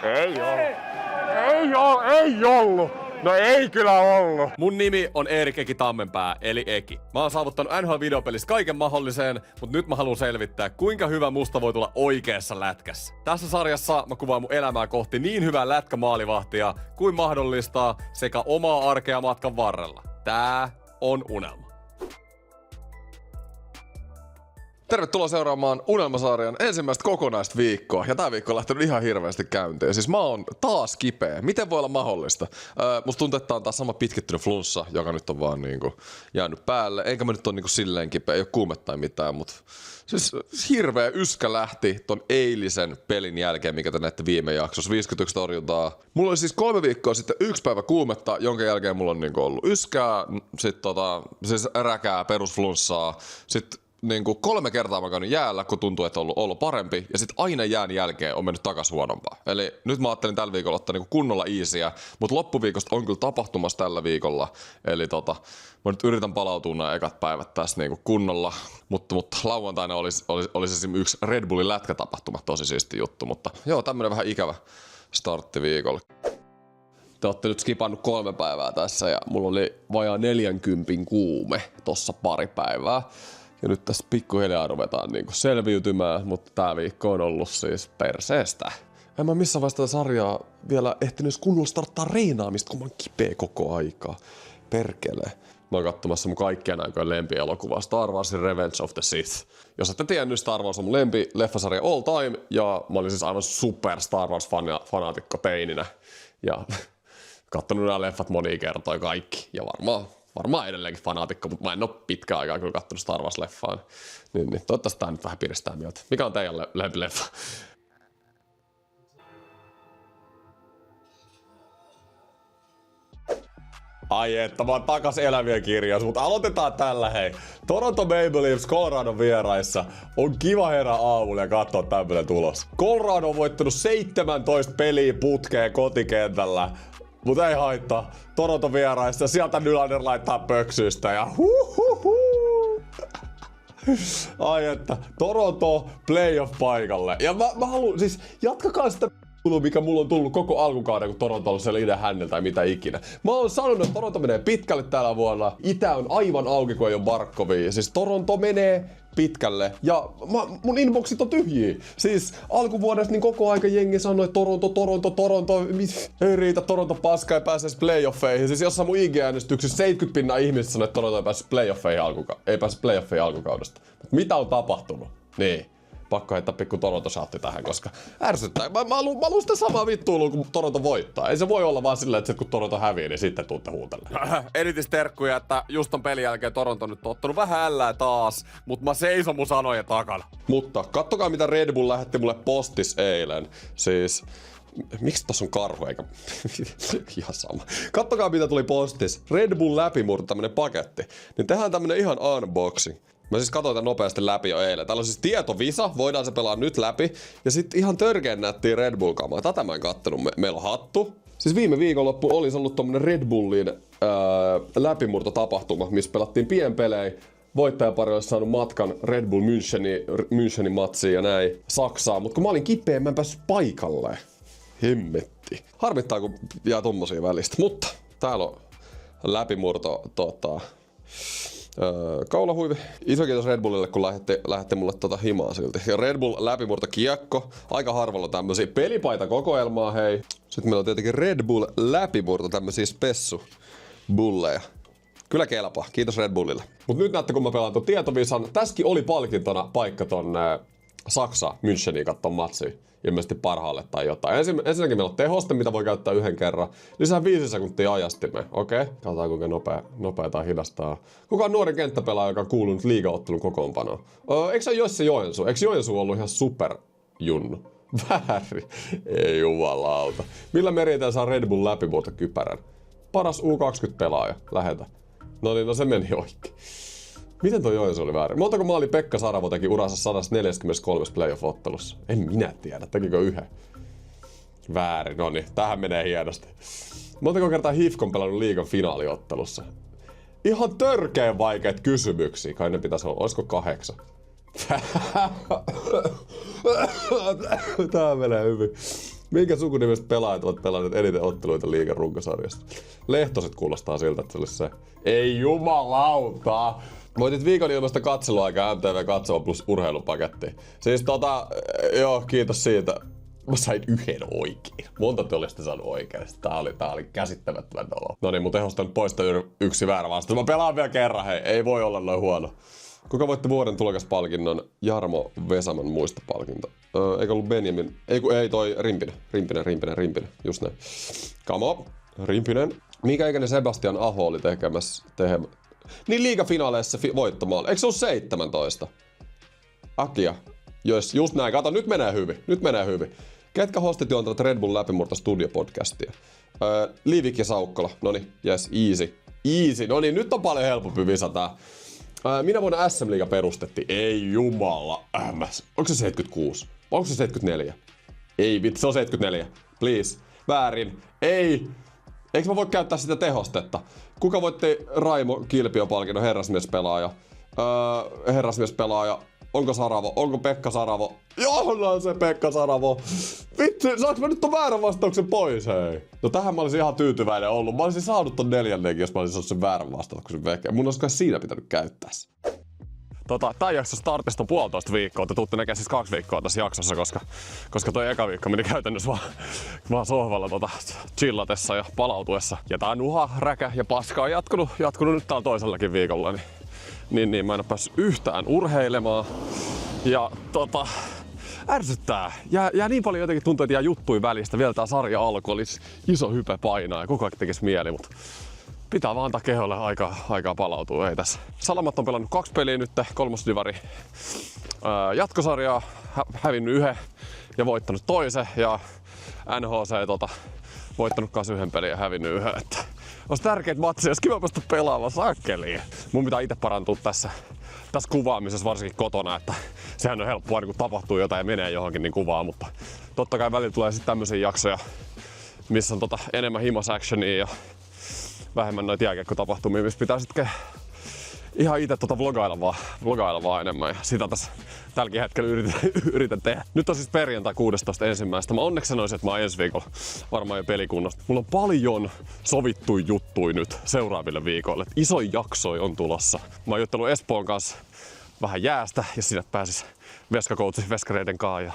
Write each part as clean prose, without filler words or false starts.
Ei ollut. No ei kyllä ollut. Mun nimi on Erik Eki Tammenpää, eli Eki. Mä oon saavuttanut NHL-videopelissä kaiken mahdolliseen, mutta nyt mä haluan selvittää, kuinka hyvä musta voi tulla oikeassa lätkässä. Tässä sarjassa mä kuvaan mun elämää kohti niin hyvää lätkämaalivahtia kuin mahdollista sekä omaa arkea matkan varrella. Tää on unelma. Tervetuloa seuraamaan Unelmasarjan ensimmäistä kokonaista viikkoa. Ja tää viikko on lähtenyt ihan hirveästi käyntiin. Siis mä oon taas kipeä. Miten voi olla mahdollista? Musta tuntuu, että tää on taas sama pitkittynyt flunssa, joka nyt on vaan niinku jäänyt päälle. Enkä mä nyt ole niinku silleen kipeä, ei oo kuumetta tai mitään, mut siis hirveä yskä lähti ton eilisen pelin jälkeen, mikä te näette viime jaksossa. 51 torjuntaa. Mulla oli siis 3 viikkoa sitten 1 päivä kuumetta, jonka jälkeen mulla on niinku ollut yskää, sit siis räkää, perusflunssaa, sit niinku 3 kertaa mä käynyt jäällä, kun tuntuu, että on ollut parempi, ja sitten aina jään jälkeen on mennyt takas huonompaa. Eli nyt mä ajattelin tällä viikolla ottaa niinku kunnolla easyä, mutta loppuviikosta on kyllä tapahtumassa tällä viikolla. Eli mä nyt yritän palautua nämä ekat päivät tässä niinku kunnolla, mutta lauantaina olisi esimerkiksi yksi Red Bullin lätkätapahtuma, tosi siisti juttu, mutta joo, tämmönen vähän ikävä startti viikolla. Te ootte nyt skipannut 3 päivää tässä, ja mulla oli vajaa 40 kuume tossa pari päivää. Ja nyt tässä pikkuhiljaa ruvetaan niinku selviytymään, mutta tää viikko on ollut siis perseestä. En mä missään vaiheessa tätä sarjaa vielä ehtinyt kunnolla starttaa reinaamista, kun mä oon kipeä koko aikaa. Perkele. Mä oon katsomassa mun kaikkien aikojen lempielokuvaa Star Warsin Revenge of the Sith. Jos ette tiennyt, Star Wars on mun lempileffasarja all time, ja mä olin siis aivan super Star Wars-fanaatikko teininä. Ja kattonut nämä leffat monia kertoja kaikki, ja varmaan edelleenkin fanaatikko, mutta mä en oo pitkään aikaa kyllä kattonut Star Wars-leffaa. Niin, toivottavasti tää nyt vähän piristää mieltä. Mikä on teidän lempileffa? Ai että, mä oon takas eläviä kirjoissa, mutta aloitetaan tällä hei. Toronto Maple Leafs Coloradon vieraissa. On kiva herää aamulla ja katsoa tämmönen tulos. Colorado on voittanut 17 peliä putkeen kotikentällä. Mut ei haittaa. Toronto vieraissa. Sieltä Nylander laittaa pöksystä ja ai että. Toronto playoff paikalle. Ja mä haluun siis jatkakaa sitä mikä mulla on tullut koko alkukauden, kun Toronto on siellä idän hännellä tai mitä ikinä. Mä oon sanonut, että Toronto menee pitkälle tällä vuonna. Itä on aivan auki, kun ei ole Barkovia. Siis Toronto menee pitkälle. Ja mun inboxit on tyhjiä. Siis alkuvuodesta niin koko aika jengi sanoi, että Toronto. Ei riitä, Toronto paska ei pääse playoffeihin. Siis jossain mun IG-äänestyksissä 70% ihmistä sanoi, että Toronto ei pääse playoffeihin alkukaudesta. Mut mitä on tapahtunut? Niin. Pakko heittää pikku Toronto-shatti tähän, koska ärsyttää. Mä haluun sitä samaa vittuilua, kun Toronto voittaa. Ei se voi olla vaan silleen, että kun Toronto hävii, niin sitten tuutte huutelemaan. Eritysterkkuja, että just ton pelin jälkeen Toronto on nyt ottanut vähän ällää taas, mutta mä seison mun sanojen takana. Mutta kattokaa mitä Red Bull lähetti mulle postis eilen. Siis miksi tossa on karhu eikä ihan sama. Kattokaa mitä tuli postis. Red Bull läpimurto, tämmönen paketti. Niin tehdään tämmönen ihan unboxing. Mä siis katsoin tän nopeasti läpi jo eilen. Täällä on siis tietovisa, voidaan se pelaa nyt läpi. Ja sit ihan törkeen nättiä Red Bull-kamaa. Tätä mä en kattonut. Meillä on hattu. Siis viime viikonloppu olisi ollut tommonen Red Bullin läpimurtotapahtuma, missä pelattiin pienpelejä. Voittajapari olisi saanut matkan Red Bull Münchenin matsiin ja näin Saksaan. Mut kun mä olin kipeä, mä en päässyt paikalle. Hemmetti. Harmittaa kun jää tommosia välistä. Mutta täällä on läpimurto kaulahuivi. Iso kiitos Red Bullille, kun lähetti mulle himaa silti. Ja Red Bull läpimurto kiekko. Aika harvalla tämmösiä pelipaitakokoelmaa, hei. Sitten meillä on tietenkin Red Bull läpimurto, tämmösiä spessubulleja. Kyllä kelpaa. Kiitos Red Bullille. Mut nyt näette, kun mä pelaan ton tietovisan. Tässäkin oli palkintona paikka ton Saksa Müncheniin katton matsiin. Ilmeisesti parhaalle tai jotain. Ensinnäkin meillä on tehoste, mitä voi käyttää 1 kerran. Lisää 5 sekuntia ajastimeen. Okei. Katsotaan kuinka nopea tai hidastaa. Kuka on nuori kenttäpelaaja, joka on kuulunut liigaottelun kokoonpanoon? Eikö se ole Josse Joensuu? Eikö Joensuu ollut ihan superjunnu? Väärin. Ei jumalauta. Millä meriteen saa Red Bull läpimurto kypärän? Paras U20-pelaaja. Lähetä. No niin, no se meni oikein. Miten toi Joensuu oli väärin? Montako maali Pekka Saravo teki uransa 143 playoff-ottelussa? En minä tiedä. Tekikö 1? Väärin. Noniin, tähän menee hienosti. Montako kertaa HIFK on pelannut liigan finaaliottelussa? Ihan törkeen vaikeat kysymyksiä. Kai ne pitäisi olla. Olisiko 8? Tää menee hyvin. Minkä sukunimestä pelaajat ovat pelanneet eniten otteluita liigan runkosarjasta? Lehtoset kuulostaa siltä, että se olisi se. Ei jumalauta! Voitit viikon ilmasta katseluaikaa MTV Katsova plus urheilupaketti. Siis joo, kiitos siitä. Mä sain yhden oikein. Monta te olisitte saanut oikein. Tää oli käsittämättömän olo. Noniin, mun tehostan poista yksi väärä vastaus. Mä pelaan vielä kerran, hei. Ei voi olla noin huono. Kuka voitti vuoden tulokaspalkinnon? Jarmo Vesaman muistopalkinto. Eikö ollut Benjamin? Ei toi Rimpinen. Just näin. Kamo. Rimpinen. Minkä ikäinen Sebastian Aho oli tekemässä? Niin liigafinaaleissa voittamaan. Eikö se ollut 17? Akia. Just näin. Kato, nyt menee hyvin. Ketkä hostit juontavat Red Bull läpimurto studiopodcastia? Liivik ja Saukkola. Noniin, yes, easy. Noniin, nyt on paljon helpompi visa tää. Minä vuonna SM-liiga perustettiin? Ei jumala. Onko se 76? Onko se 74? Ei vittu, se on 74. Please. Väärin. Ei. Eikö mä voi käyttää sitä tehostetta? Kuka voitti Raimo Kilpio-palkinnon herrasmiespelaaja? Onko Saravo? Onko Pekka Saravo? Joo, se Pekka Saravo. Vitsi, saanko mä nyt ton väärän vastauksen pois, hei? No tähän mä olisin ihan tyytyväinen ollut. Mä olisin saanut ton 4, jos mä olisin saanut sen väärän vastauksen veke. Mun olisi kai siinä pitänyt käyttää se. Tää jakso startista on 1,5 viikkoa. Te tuutte näkemään siis 2 viikkoa tässä jaksossa, koska toi eka viikko meni käytännössä vaan sohvalla chillatessa ja palautuessa. Ja tää nuha, räkä ja paska on jatkunut nyt täällä toisellakin viikolla. Niin mä en oo päässyt yhtään urheilemaan. Ja ärsyttää. Jää niin paljon jotenkin tuntuu, että jää juttui välistä. Vielä tää sarja alkoi, olisi iso hype painaa ja koko ajan tekis mieli, mutta pitää vaan antaa keholle aikaa palautua. Ei tässä. Salamat on pelannut 2 peliä nyt, 3. divari jatkosarjaa, hävinnyt 1 ja voittanut toisen. Ja NHC voittanut kans 1 pelin ja hävinnyt 1. Että olisi tärkeitä matseja, olisi kiva päästä pelaamaan sakkeliin. Mun pitää itse parantua tässä kuvaamisessa, varsinkin kotona, että sehän on helppoa, niin kun tapahtuu jotain ja menee johonkin niin kuvaan, mutta totta kai välillä tulee sitten tämmöisiä jaksoja, missä on enemmän himos-actionia ja vähemmän noita jääkiekkotapahtumia, missä pitää sitten ihan itse vlogailla vaan enemmän ja sitä tässä tälläkin hetkellä yritän tehdä. Nyt on siis perjantai 16.1. Mä onneksi sanoisin, että mä oon ensi viikolla varmaan jo pelikunnosta. Mulla on paljon sovittuja juttuja nyt seuraaville viikoille. Isoja jaksoja on tulossa. Mä oon juttellut Espoon kanssa vähän jäästä ja sinne pääsis veskareiden kaa ja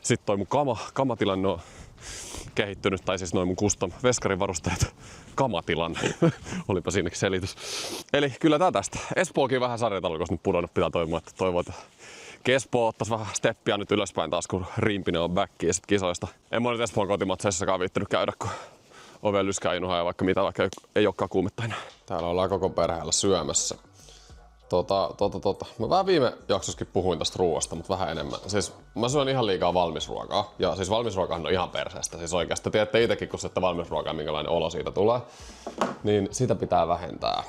sit toi mun kamatilanne on kehittynyt, tai siis noin mun custom veskarivarusteet kamatilanne. Olipa siinäkin selitys. Eli kyllä tää tästä. Espookin vähän sarjatalkossa nyt pudonnut, pitää toivoa, että Espoo ottais vähän steppiä nyt ylöspäin taas, kun Rimpinen on backi ja sit kisoista. En mä nyt Espoon kotimatseissakaan viittänyt käydä, kun oveen lyskääinuhaa ja vaikka ei olekaan kuumetta enää. Täällä ollaan koko perheellä syömässä. Mä vähän viime jaksossakin puhuin tästä ruoasta, mutta vähän enemmän. Siis mä syön ihan liikaa valmisruokaa. Ja siis valmisruokahan on ihan perseestä. Siis oikeasti tiedätte itekin, kun syötte valmisruokaa, minkälainen olo siitä tulee. Niin sitä pitää vähentää.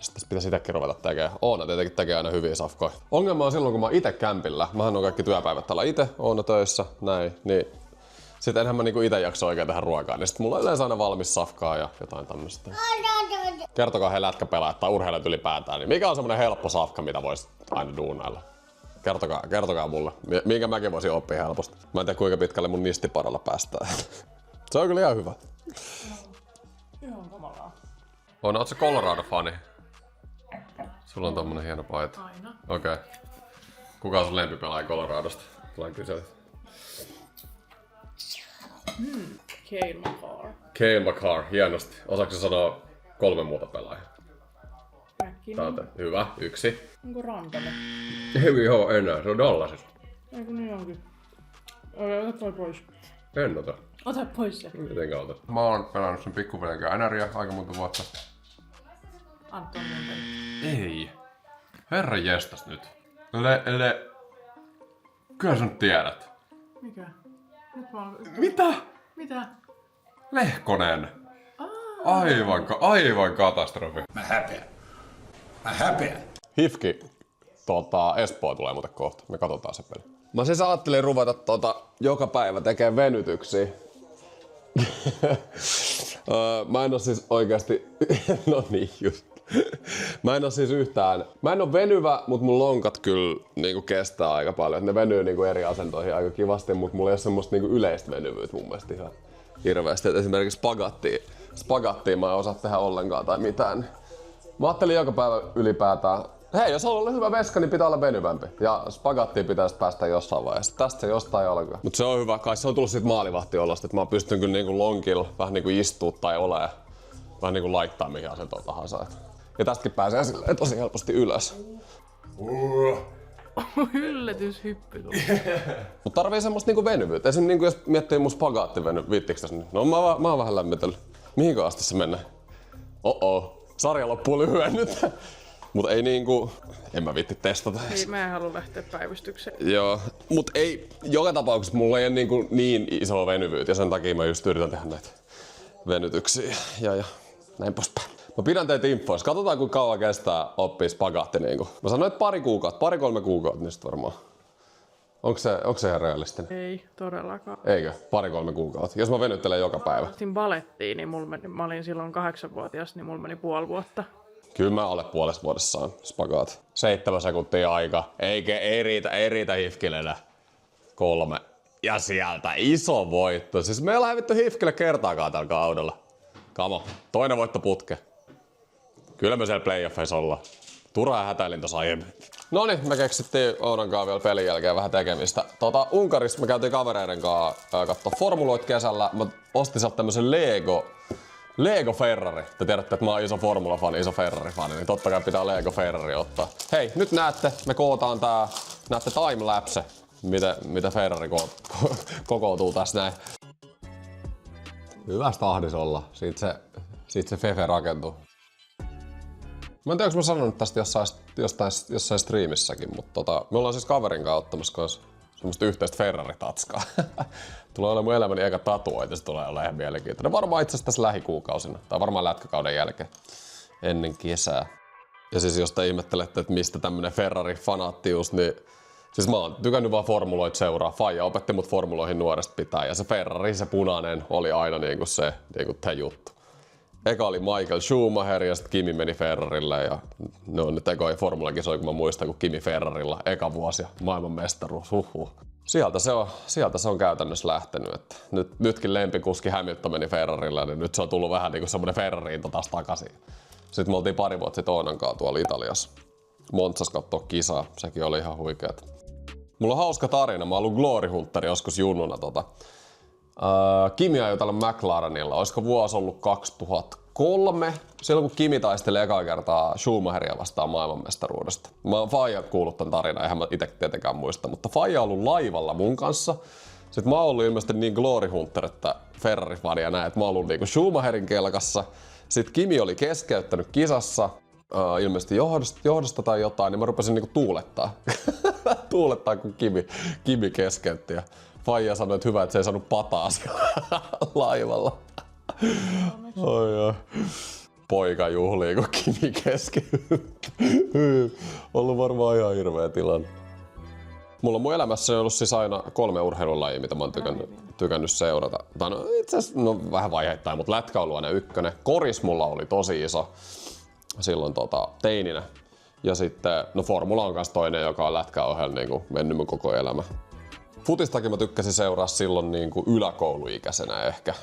Sitten pitäisi itsekin ruveta tekemään. Oona tietenkin tekee aina hyviä safkoja. Ongelma on silloin, kun mä oon ite kämpillä. Mähän on kaikki työpäivät täällä ite, Oona töissä, näin. Niin sitten enhän mä niinku ite jaksa oikein tehdä ruokaa. Niin sit mulla on yleensä aina valmis safkaa ja jotain tämmöstä. Kertokaa he lätkäpelaajat tai urheilijat ylipäätään, niin mikä on semmonen helppo safka, mitä vois aina duunailla? Kertokaa mulle, minkä mäkin voisin oppia helposti. Mä en tiedä kuinka pitkälle mun nistiparalla päästään. Se on kyllä ihan hyvä. Ihan kamalaa. Ootko sä Colorado-fani? Sulla on tommonen hieno paita. Aina. Okei. Kuka on sun lempipelaaja Coloradosta? Tulee kysyä. Cale Makar. Cale Makar, hienosti. Osaatko sä sanoa 3 muuta pelaajaa? Mäkinen. Hyvä, 1. Onko Rantanen? Ei joo enää, se on Dallasissa. Eikö niin onkin? Ota toi pois. En ota. Ota pois se. Mitenkä otat? Mä oon pelannut sen pikkuveljen NRiä aika monta vuotta. Anton Menten. Ei. Herra jestas nyt. Kyllä sä nyt tiedät. Mikä? Nyt mä oon... Mitä? Lehkonen. Aivan katastrofi. Mä häpeän. Hifki, Espoo tulee muuten kohta. Me katsotaan se peli. Mä siis ajattelin ruveta joka päivä tekee venytyksiä. Mä en oo siis oikeasti... no niin just. Mä en oo siis yhtään... Mä en oo venyvä, mut mun lonkat kyllä niinku kestää aika paljon. Ne venyy niinku eri asentoihin aika kivasti, mut mulla ei oo semmoista niinku yleistä venyvyyttä mun mielestä ihan hirveästi. Et esimerkiksi spagattia mä en osaa tehdä ollenkaan tai mitään. Mä ajattelin joka päivä ylipäätään, hei, jos on hyvä veska, niin pitää olla venyvämpi. Ja spagattiin pitäisi päästä jossain vaiheessa. Tästä se jostain alkaa. Mut se on hyvä, kai se on tullut siitä maalivahtiolosta, että mä pystyn kyllä niinku lonkilla vähän niinku istua tai olemaan. Vähän niinku laittaa mihin asentoon tahansa. Ja tästäkin pääsee silleen tosi helposti ylös. Yllätyshyppy tuli. Mut tarvii semmoista niinku venyvyyttä. Esimerkiksi niinku jos miettii mun spagaattiveny, viittikö tässä nyt? No mä oon vähän lämmitellyt. Mihinkö asti se mennään? Sarja loppuu lyhyen nyt. Mut ei niinku... En mä viitti testata. Ei, mä en halua lähteä päivystykseen. Joo, mut ei... Joka tapauksessa mulla ei ole niin isoa venyvyyttä ja sen takia mä just yritän tehdä näitä venytyksiä ja näin poispäin. Mä pidän teitä infoissa. Katsotaan kuinka kauan kestää oppia spagaatti niinku. Mä sanoin, että pari-kolme kuukautta niistä varmaan. Onko se ihan realistinen? Ei todellakaan. Eikö? 2-3 kuukautta. Jos mä venyttelen joka päivä. Aloitin balettiin, niin mä olin silloin 8-vuotias, niin mulla meni puoli vuotta. Kyllä mä alle puolesta vuodessa saan spagaat. 7 sekuntia aika. Ei riitä hifkilellä. 3. Ja sieltä iso voitto. Siis me ei ole hävitty hifkille kertaakaan tällä kaudella. Kamo, toinen voitto putke. Kyllä me siellä playoffeissa ollaan. Turhaa hätäilin tossa aiemmin. Noniin, me keksittiin Ounan kanssa vielä pelin jälkeen vähän tekemistä. Unkarissa me käytiin kavereiden kanssa kattoo formuloit kesällä. Mä ostin sieltä tämmösen Lego Ferrari. Te tiedätte, että mä oon iso formula-fani, iso Ferrari-fani, niin totta kai pitää Lego Ferrari ottaa. Hei, nyt näette, me kootaan näette timelapse, mitä Ferrari kokoutuu tässä näin. Hyvästä tahdis olla. Siitä se Fefe rakentuu. Mä en tiedä, onko mä sanonut tästä jossain striimissäkin, mutta me ollaan siis kaverin kanssa ottamassa kanssa semmoista yhteistä Ferrari-tatskaa. Tulee olemaan mun elämäni eka tatuoita, se tulee olemaan ihan mielenkiintoinen. Varmaan itse asiassa tässä lähikuukausina, tai varmaan lätkäkauden jälkeen, ennen kesää. Ja siis jos te ihmettelette, että mistä tämmönen Ferrari-fanaattius, niin siis mä oon tykännyt vaan formuloit seuraa. Faija opetti mut formuloihin nuoresta pitää, ja se Ferrari, se punainen, oli aina niinku se juttu. Eka oli Michael Schumacher ja sitten Kimi meni Ferrarille ja ne on nyt ekoja formulakisoja, kun mä muistan, kun Kimi Ferrarilla eka vuosi ja maailmanmestaruus. Sieltä se on käytännössä lähtenyt. Että nytkin lempikuski Hamilton meni Ferrarille, niin nyt se on tullut vähän niin kuin semmoinen Ferrariinto taas takaisin. Sitten me oltiin pari vuotta sitten Oonan kanssa tuolla Italiassa. Monzassa kattoo kisaa, sekin oli ihan huikeeta. Mulla on hauska tarina, mä oon ollut Glory Hunteri joskus junnuna Kimi ajoi tällä McLarenilla, olisiko vuosi ollut 2003, silloin kun Kimi taisteli ekaa kertaa Schumacheria vastaan maailmanmestaruudesta. Mä oon Faijat kuullut tän tarinan, eihän mä ite tietenkään muista, mutta Faija on ollut laivalla mun kanssa. Sitten mä oon ollut ilmeisesti niin Glory Hunter, että Ferrari-fani ja näin, että mä oon ollut niinku Schumacherin kelkassa. Sitten Kimi oli keskeyttänyt kisassa, ilmeisesti johdosta tai jotain, niin mä rupesin niinku tuulettaa kun Kimi keskeytti. Faija sanoi, että hyvä, että se ei saanut pataa siellä laivalla. Oi. Poika juhlii, kun Kimi keskeytti. Ollut varmaan ihan hirveä tilanne. Mulla on mun elämässä ollut siis aina 3 urheilulajia, mitä mä oon tykännyt seurata. Tai no, itse asiassa vähän vaiheittain, mutta lätkä on ollut aina 1. Koris mulla oli tosi iso silloin teininä. Ja sitten formula on kans toinen, joka on lätkäohjelma niin mennyt mun koko elämä. Futistakin mä tykkäsin seuraa silloin niin kuin yläkouluikäisenä ehkä.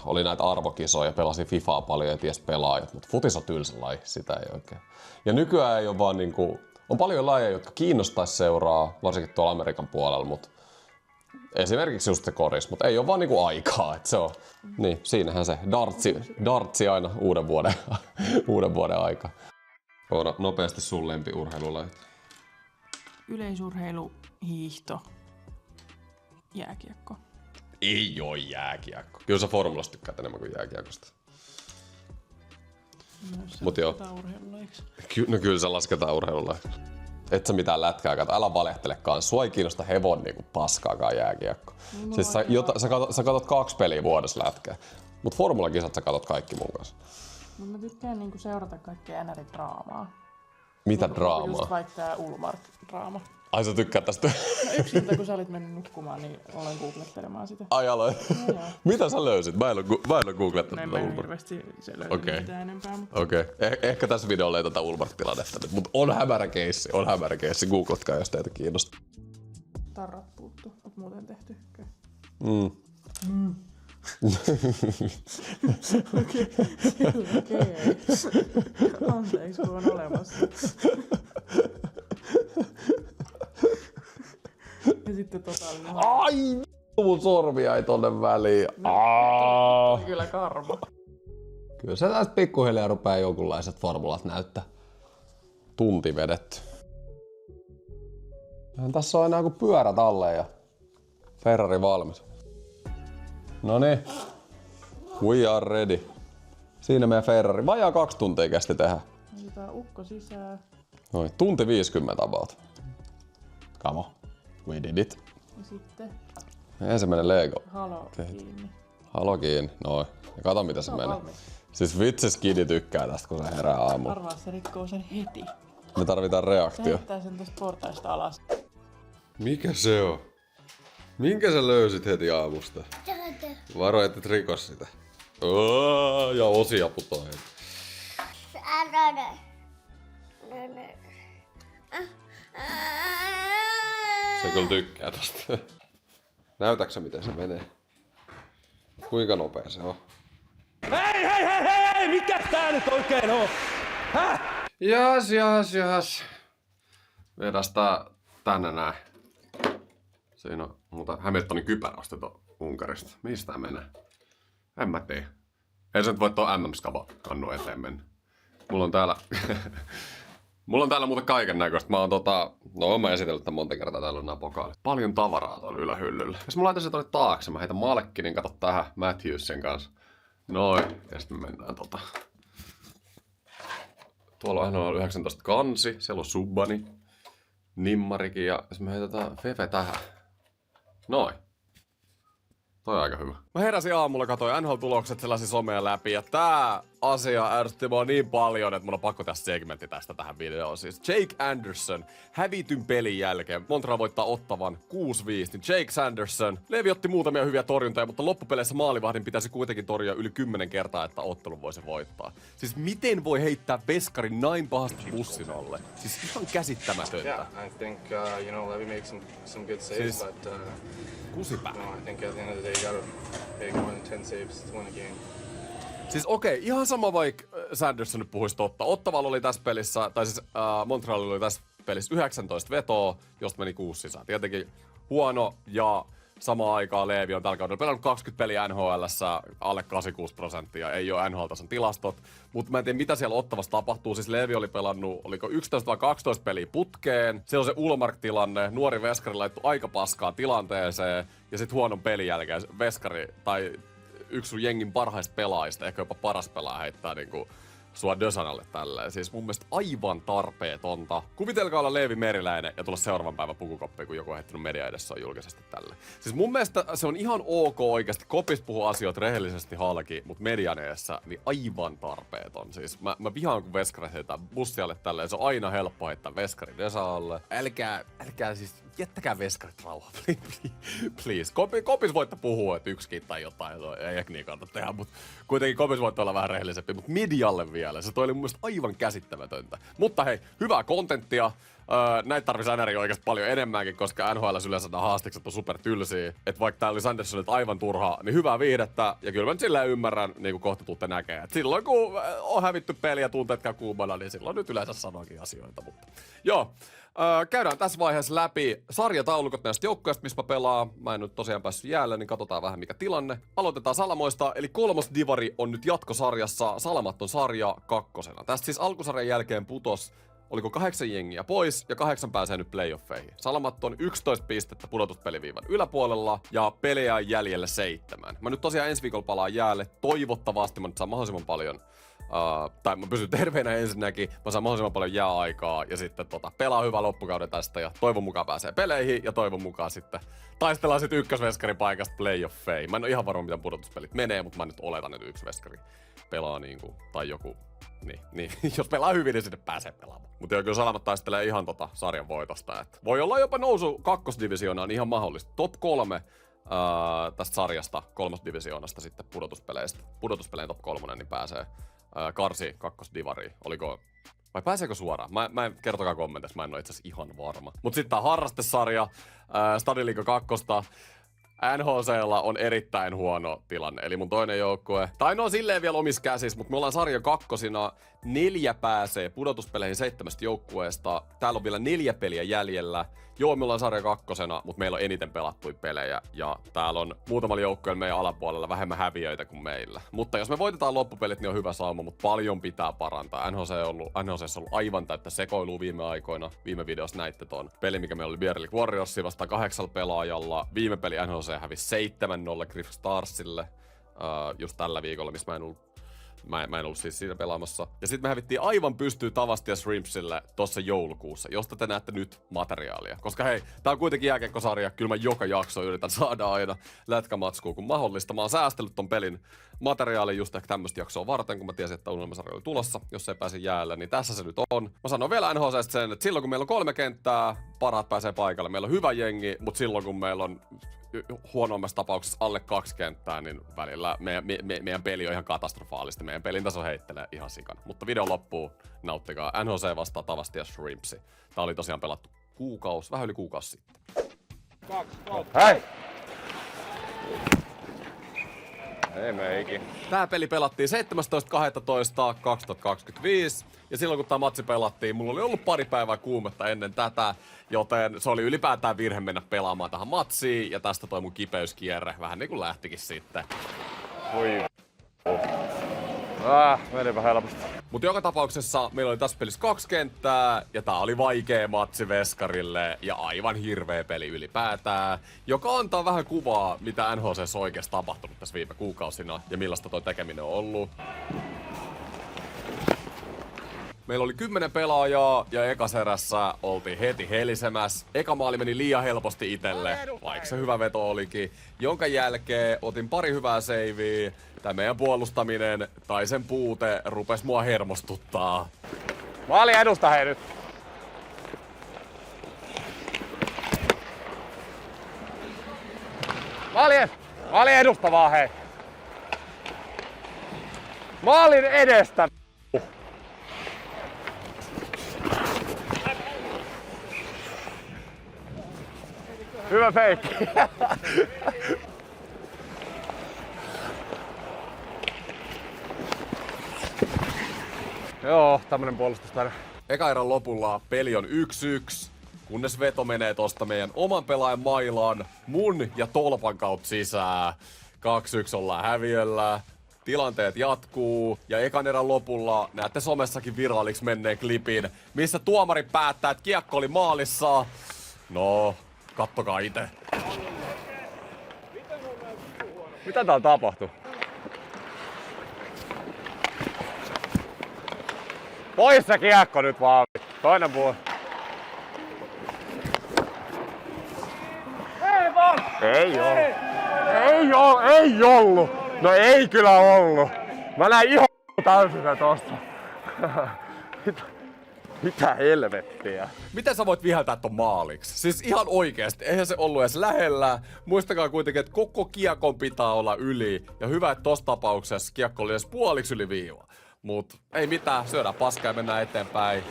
Oli näitä arvokisoja, pelasin Fifaa paljon ja ties pelaajat, mutta futis on tylsä laji, sitä ei oikein. Ja nykyään ei ole vaan niinku, on paljon lajeja, jotka kiinnostais seuraa, varsinkin tuolla Amerikan puolella, mutta esimerkiksi just se koris, mutta ei ole vaan niinku aikaa, että se on, niin siinähän se dartsi aina uuden vuoden aika. Oona nopeasti sun lempiurheilulajit. Yleisurheilu, hiihto, jääkiekko. Ei oo jääkiekko. Kyllä sä formulasta tykkäät enemmän kuin jääkiekosta. Mut joo. No kyllä se lasketaan urheilulajiksi. Et sä mitään lätkää kato, älä valehtelekaan. Sua ei kiinnosta hevon niinku paskaakaan jääkiekko. No, siis sä katot 2 peliä vuodessa lätkää. Mut formulakisat sä katot kaikki mun kanssa. Mut mä tykkään niinku seurata kaikkea NR-draamaa. Mitä draamaa? Just vaikka tää Ulmar-draama. Ai sä tykkää tästä? No yksi ilta, kun sä olit mennyt nukkumaan, niin olen googlettelemaan sitä. Ai aloin. No, joo. Mitä sä löysit? Mä en ole googlettanut En tätä mä Ulmar. hirveästi se löytyy Okei. mitään enempää, mutta Okei. Ehkä tässä videolla ei tätä Ulmar-tilannetta nyt, mutta on hämärä keissi. Googlatkaa, jos teitä kiinnostaa. tarrat puuttu, mutta muuten tehty. Okei. Anteeksi, kun on olemassa. Ja sitten totaalinen Ai, mun sormia ei tonne väliin. oli kyllä karma. Kyllä se tästä pikkuhiljaa rupeaa jonkunlaiset formulat näyttää. Tunti vedetty. Tässä on enää kuin pyörät alle ja Ferrari valmis. noniin. We are ready. Siinä meidän Ferrari. Vajaa 2 tuntia kesti tehdä. Otetaan ukko sisään. Noin, tunti 50 about. Come on. We did it. Ja sitten Ensimmäinen Lego. halo kiinni. Halo kiinni. Noin. Ja kato mitä se on menee. valmis. Siis vitsi Skidi tykkää tästä kun se herää aamulla. Arvaa, se rikkoo sen heti. Me tarvitaan Se reaktio. heittää sen tosta portaista alas. Mikä se on? Minkä sä löysit heti aamusta? Varo, et rikos sitä. Ja osia putoaa. Se kyllä tykkää tosta. Näytäksä miten se menee? Kuinka nopea se on? Hei, mikä tää nyt oikein on? Jas. Vedäs tää tänne näin. Siinä on muuta Hamiltonin kypärä ostettu Unkarista. Mistä tää menee? En mä tiedä. Ei se nyt voi tuon MM-skava-kannu eteen mennä. Mulla on täällä muuten kaiken näköistä. Mä oon oon mä esitellyt tämän monta kertaa, täällä on nää pokaalit. Paljon tavaraa tuolla ylähyllyllä. Jos mä laitan sen tonne taakse, mä heitän Malkkinin, kato tähän Matthewsin kanssa. Noin, ja sitten me mennään Tuolla on 19 kansi, siellä on Subbani, Nimmarikin ja jos me heitetään Fefe tähän. Noin. Toi on aika hyvä. Mä heräsin aamulla, katsoin NHL-tulokset sellaisen somea läpi ja tää asia ärsytti mua niin paljon, että mun on pakko tehdä segmentti tästä tähän videoon. Siis Jake Anderson hävityn pelin jälkeen. Montreal voittaa Ottavan 6-5, niin Jake Sanderson. Leevi otti muutamia hyviä torjuntoja, mutta loppupeleissä maalivahdin pitäisi kuitenkin torjua yli 10 kertaa, että ottelun voisi voittaa. Siis miten voi heittää veskarin näin pahasti bussin alle? Siis ihan käsittämätöntä. Yeah, I think Levy makes some good saves, Siis- but Kusipää. I think at the end of the day, you gotta make more than 10 saves to win a game. Siis okei, ihan sama vaikka Sanderson nyt puhuisi totta. Ottavalla oli tässä pelissä, tai siis Montrealilla oli tässä pelissä 19 vetoa, josta meni 6 sisään. Tietenkin huono ja samaan aikaan Leevi on tällä kaudella pelannut 20 peliä NHL:ssä, alle 86%, ei ole NHL-tason tilastot. Mutta mä en tiedä, mitä siellä Ottavassa tapahtuu. Siis Leevi oli pelannut, oliko 11 vai 12 peliä putkeen. Se on se Ullmark-tilanne, nuori veskari laittu aika paskaa tilanteeseen. Ja sitten huonon pelin jälkeen veskari, tai yksi sun jengin parhaista pelaajista, ehkä jopa paras pelaaja heittää niinku sua Dösanalle tälleen. Siis mun mielestä aivan tarpeetonta. Kuvitelkaa olla Leevi Meriläinen ja tulla seuraavan päivän pukukoppiin, kun joku on heittänyt media edessä on julkisesti tälle. Siis mun mielestä se on ihan ok oikeasti. Kopis puhuu asioita rehellisesti halki, mutta median edessä niin aivan tarpeeton. Siis mä vihaan, kun veskarit heittää bussialle tälleen. Se on aina helppo heittää veskari Dösanalle. Älkää siis jättäkää veskarit rauhaan, please. Kopis voitte puhua, että yksikin tai jotain, ei ehkä niin kannata tehdä, mutta kuitenkin Kopis voitte olla vähän rehellisempi, mutta medialle vielä. Se toi oli mun mielestä aivan käsittämätöntä. Mutta hei, hyvää kontenttia. Näitä tarvisi NRI oikeasti paljon enemmänkin, koska NHL yleensä nämä haastikset on super tylsiä. Että vaikka tää oli Sandersonilta aivan turhaa, niin hyvää viihdettä. Ja kyllä mä nyt silleen ymmärrän, niin kuin kohta tuutte näkee. Et silloin kun on hävitty peli ja tunteet käy kuumana, niin silloin nyt yleensä sanoakin asioita. Mutta joo. Käydään tässä vaiheessa läpi sarjataulukot näistä joukkueista, missä mä pelaan. Mä en nyt tosiaan päässyt jäälle, niin katsotaan vähän mikä tilanne. Aloitetaan Salamoista, eli 3. divari on nyt jatkosarjassa. Salamat on sarja 2. Tästä siis alkusarjan jälkeen putos, oliko 8 jengiä pois ja 8 pääsee nyt playoffeihin. Salamat on 11 pistettä pudotuspeliviivan yläpuolella ja pelejä on jäljellä 7. Mä nyt tosiaan ensi viikolla palaan jäälle. Toivottavasti mä nyt saan mahdollisimman paljon tai mä pysyn terveenä ensinnäkin, mä saan mahdollisimman paljon jääaikaa ja sitten pelaa hyvää loppukauden tästä ja toivon mukaan pääsee peleihin ja toivon mukaan sitten taistellaan sitten ykkösveskarin paikasta playoffeihin. Mä en ole ihan varma miten pudotuspelit menee, mutta mä nyt oletan, että yksi veskari pelaa niinku, tai joku Niin. Jos pelaa hyvin, niin sinne pääsee pelaamaan. Mutta joo, kyllä Salamat taistelee ihan sarjan voitosta. Et voi olla jopa nousu kakkosdivisioonaan ihan mahdollista. Top 3 tästä sarjasta, 3. divisioonasta sitten pudotuspeleen top 3, niin pääsee karsi kakkosdivariin. Oliko... Vai pääseekö suoraan? Mä en kertokaa kommenteissa, mä en ole itse asiassa ihan varma. Mut sitten tää harrastesarja, Stadiliiga 2. NHC:lla on erittäin huono tilanne, eli mun toinen joukkue. Tai no silleen vielä omissa käsissä, mutta me ollaan sarjan 2. 4 pääsee pudotuspeleihin 7 joukkueesta. Täällä on vielä 4 peliä jäljellä. Joo, me ollaan sarjan 2, mutta meillä on eniten pelattuja pelejä. Ja täällä on muutamalla joukkueella meidän alapuolella vähemmän häviöitä kuin meillä. Mutta jos me voitetaan loppupelit, niin on hyvä sauma, mutta paljon pitää parantaa. NHC:ssä on ollut aivan täyttä sekoilua viime aikoina. Viime videossa näitte ton peli, mikä meillä oli Bear League Warriorsia vastaan 8 pelaajalla. Viime peli NHC hävisi 7-0 Griff Starsille just tällä viikolla, missä mä en ollut siis siinä pelaamassa. Ja sitten me hävittiin aivan pystyy Tavastia Shrimpsille tossa joulukuussa, josta te näette nyt materiaalia. Koska hei, tää on kuitenkin jääkiekkosarja, kyllä mä joka jakso yritän saada aina lätkämatskua kun mahdollista. Mä oon säästellyt ton pelin materiaalin just ehkä tämmöstä jaksoa varten, kun mä tiesin, että unelmasarja oli tulossa, jos ei pääse jäälle, niin tässä se nyt on. Mä sanon vielä NHC:stä sen, että silloin kun meillä on 3 kenttää, parhaat pääsee paikalle. Meillä on hyvä jengi, mutta silloin kun meillä on huonoimmassa tapauksessa alle 2 kenttää, niin välillä meidän peli on ihan katastrofaalista. Meidän pelin taso heittelee ihan sikana. Mutta video loppuu, nauttikaa. NHC vastaa Tavasti ja Shrimpsi. Tää oli tosiaan pelattu vähän yli kuukausi sitten. Hei! Ei meikin. Tää peli pelattiin 17.12.2025. Ja silloin kun tää matsi pelattiin, mulla oli ollut pari päivää kuumetta ennen tätä. Joten se oli ylipäätään virhe mennä pelaamaan tähän matsiin. Ja tästä toi mun kipeyskierre vähän niinku lähtikin sitten. Menipä helposti. Mutta joka tapauksessa meillä oli tässä pelissä 2 kenttää, ja tää oli vaikea matsi veskarille, ja aivan hirveä peli ylipäätään, joka antaa vähän kuvaa, mitä NHC:ssä on oikeasti tapahtunut tässä viime kuukausina, ja millaista toi tekeminen on ollut. Meillä oli 10 pelaajaa, ja ekaserässä oltiin heti helisemässä. Eka maali meni liian helposti itelle, vaikka se hyvä veto olikin. Jonka jälkeen otin pari hyvää seiviä. Tää meidän puolustaminen tai sen puute rupes mua hermostuttaa. Maali edusta hei nyt. Maali edusta vaan hei. Maalin edestä. Hyvä feikki. Joo, tämmönen puolustustainen. Eka erän lopulla peli on 1-1, kunnes veto menee tosta meidän oman pelaajan mailaan mun ja tolpan kautta sisään. 2-1 ollaan häviöllä. Tilanteet jatkuu ja ekan erän lopulla näette somessakin viralliksi menneen klipin, missä tuomari päättää, että kiekko oli maalissa. No, kattokaa ite. Mitä täällä tapahtuu? Pois se kiekko nyt vaan. Toinen puoli. Ei ollut. No ei kyllä ollut. Mä näin ihan täysin se tosta. Mitä helvettiä? Miten sä voit viheltää ton maaliksi? Siis ihan oikeesti, eihän se ollut edes lähellä. Muistakaa kuitenkin, että koko kiekon pitää olla yli. Ja hyvä, että tossa tapauksessa kiekko oli edes puoliksi yli viiva. Mut ei mitään, syödään paskaa ja mennään eteenpäin.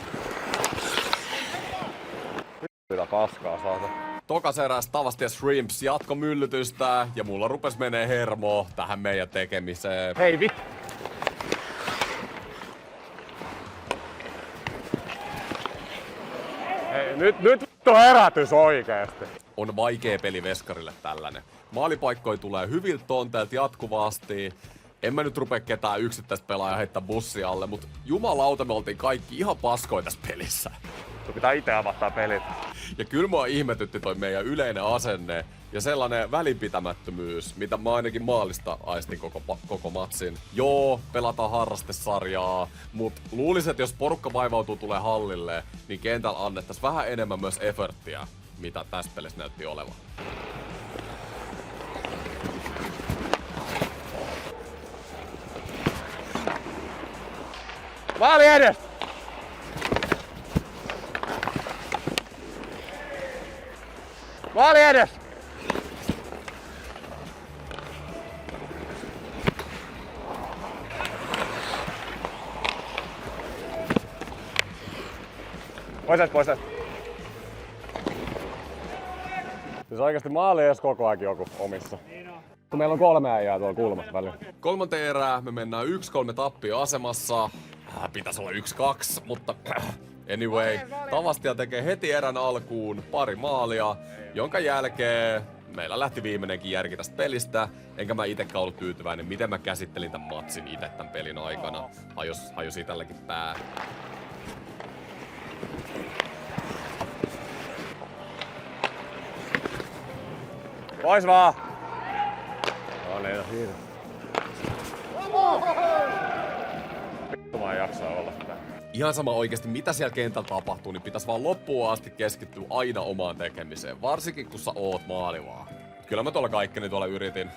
Mitä paskaa saata. Tokas eräs Tavasti ja Shrimps jatko myllytystä ja mulla rupes menee hermo tähän meidän tekemiseen. Hei vittu. Nyt vittu herätys oikeesti. On vaikea peli veskarille tällainen. Maalipaikkoja tulee hyviltä tonteilta jatkuvasti. En mä nyt rupea ketään yksittäistä pelaajaa heittää bussi alle, mut jumalauta me oltiin kaikki ihan paskoja tässä pelissä. Sun pitää ite avata pelit. Ja kyllä mua ihmetytti toi meidän yleinen asenne ja sellainen välinpitämättömyys, mitä mä ainakin maalista aistin koko matsin. Joo, pelataan harrastesarjaa, mut luulisin, että jos porukka vaivautuu tulee hallille, niin kentällä annettais vähän enemmän myös efforttia, mitä tässä pelissä näytti olevan. Maali edes! Maali edes! Pois. Siis oikeesti maali edes koko ajan joku omissa. Kun meillä on 3 äijää tuolla kulmassa välillä. Kolmanteen erää me mennään 1-3 tappioasemassa. Pitäisi olla 1-2, mutta anyway. Tavastia tekee heti erän alkuun pari maalia, jonka jälkeen meillä lähti viimeinenkin järki tästä pelistä. Enkä mä itekään ollut tyytyväinen, miten mä käsittelin tämän matsin itse tämän pelin aikana. Hajus itselläkin pää. Pois vaan! No niin, no siinä. Vittu mä en jaksaa olla tää. Ihan sama oikeesti mitä siellä kentällä tapahtuu, niin pitäisi vaan loppuun asti keskittyä aina omaan tekemiseen. Varsinkin kun sä oot maalivaa. Kyllä mä tuolla kaikkeni tuolla yritin.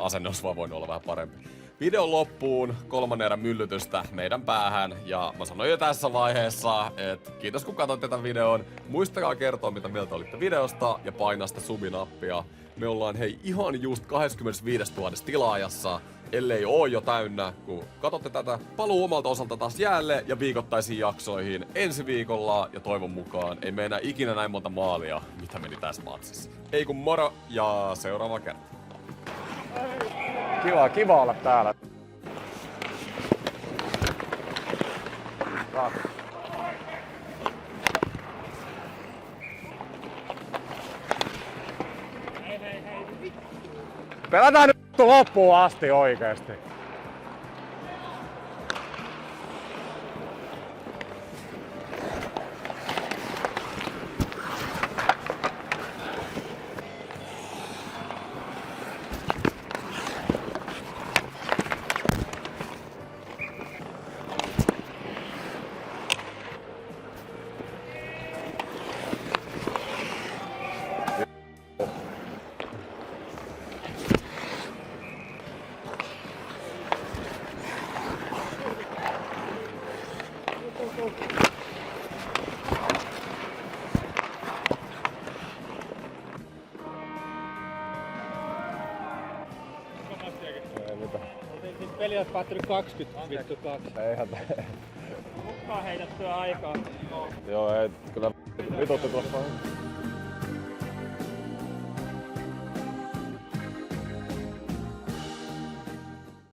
Asenne olisi vaan voinut olla vähän parempi. Videon loppuun 3. erän myllytystä meidän päähän. Ja mä sanoin jo tässä vaiheessa, että kiitos kun katsoitte tämän videon. Muistakaa kertoa mitä mieltä olitte videosta ja painaa sitä subinappia. Me ollaan hei ihan just 25 000 tilaajassa, ellei oo jo täynnä, kun katsotte tätä. Paluu omalta osalta taas jäälle ja viikoittaisiin jaksoihin ensi viikolla ja toivon mukaan ei mene ikinä näin monta maalia, mitä meni tässä matsissa. Ei kun moro ja seuraava kerta. Kiva olla täällä. Pelataan nyt loppuun asti oikeesti. Peli olisi päättynyt 20-2. Eihän Hukkaan heitettyä aikaa. Joo, ei, kyllä vituttu tuossa.